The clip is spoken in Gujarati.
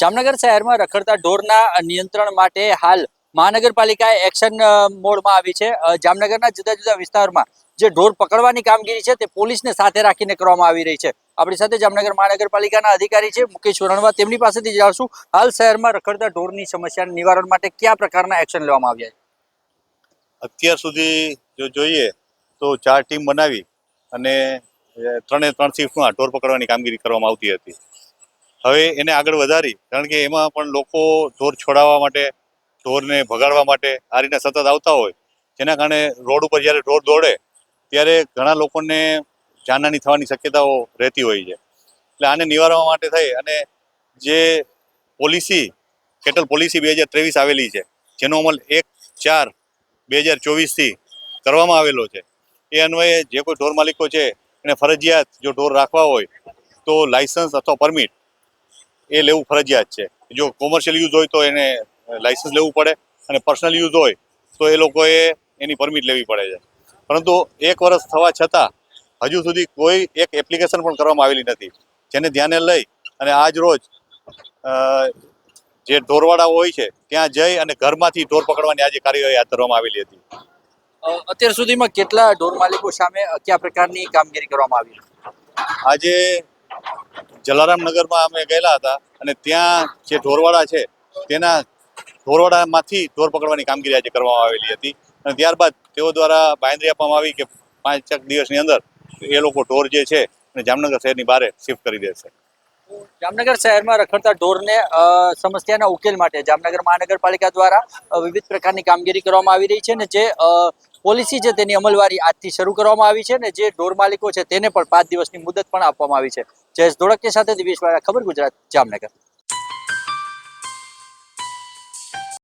જામનગર શહેરમાં રખડતા ઢોરના નિયંત્રણ માટે હાલ મહાનગરપાલિકા એક્શન મોડમાં આવી છે. જામનગરના જુદા જુદા વિસ્તારમાં જે ઢોર પકડવાની કામગીરી છે તે પોલીસને સાથે રાખીને કરવામાં આવી રહી છે. આપણી સાથે જામનગર મહાનગરપાલિકાના અધિકારી છે મુકેશ વરણવા, તેમની પાસેથી જાણશું હાલ શહેરમાં રખડતા ઢોરની સમસ્યાના નિવારણ માટે કયા પ્રકારના એક્શન લેવામાં આવ્યા છે. અત્યાર સુધી જો જોઈએ તો 4 ટીમ બનાવી અને 3 શિફ્ટમાં ઢોર પકડવાની કામગીરી કરવામાં આવતી હતી. હવે એને આગળ વધારી, કારણ કે એમાં પણ લોકો ઢોર છોડાવવા માટે, ઢોરને ભગાડવા માટે આ રીતના સતત આવતા હોય, જેના કારણે રોડ ઉપર જ્યારે ઢોર દોડે ત્યારે ઘણા લોકોને જાનહાની થવાની શક્યતાઓ રહેતી હોય છે. એટલે આને નિવારવા માટે થઈ અને જે પોલિસી કેટલ પોલિસી 2023 આવેલી છે, જેનો અમલ 1/4/2024થી કરવામાં આવેલો છે. એ અન્વયે જે કોઈ ઢોર માલિકો છે એને ફરજિયાત જો ઢોર રાખવા હોય તો લાયસન્સ અથવા પરમિટ એ લેવું ફરજિયાત છે. જો કોમર્શિયલ યુઝ હોય તો એને લાયસન્સ લેવું પડે અને પર્સનલ યુઝ હોય તો એ લોકોએ એની પરમિટ લેવી પડે છે. પરંતુ 1 વર્ષ થવા છતાં હજુ સુધી કોઈ એક એપ્લિકેશન પણ કરવામાં આવેલી નથી, જેને ધ્યાને લઈ અને આજ રોજ જે ઢોરવાડા હોય છે ત્યાં જઈ અને ઘરમાંથી ઢોર પકડવાની આજે કાર્યવાહી હાથ ધરવામાં આવેલી હતી. અત્યાર સુધીમાં કેટલા ઢોર માલિકો સામે કયા પ્રકારની કામગીરી કરવામાં આવી? આજે જલારામ નગરમાં અમે ગયેલા હતા અને ત્યાં જે ઢોરવાડા છે તેના ઢોરવાડામાંથી ઢોર પકડવાની કામગીરી આજે કરવામાં આવેલી હતી. અને ત્યારબાદ તેઓ દ્વારા બાંયધરી આપવામાં આવી કે 5 દિવસની અંદર એ લોકો ઢોર જે છે અને જામનગર શહેરની બહાર શિફ્ટ કરી દેશે. જામનગર શહેરમાં રખડતા ઢોરને સમસ્યાના ઉકેલ માટે જામનગર મહાનગરપાલિકા દ્વારા વિવિધ પ્રકારની કામગીરી કરવામાં આવી રહી છે ને જે પોલિસી છે તેની અમલવારી આજથી શરૂ કરવામાં આવી છે ને જે ઢોર માલિકો છે તેને પણ 5 દિવસની મુદત પણ આપવામાં આવી છે. જયેશ ધોળકિયા સાથે દિવેશ વાળા, ખબર ગુજરાત, જામનગર.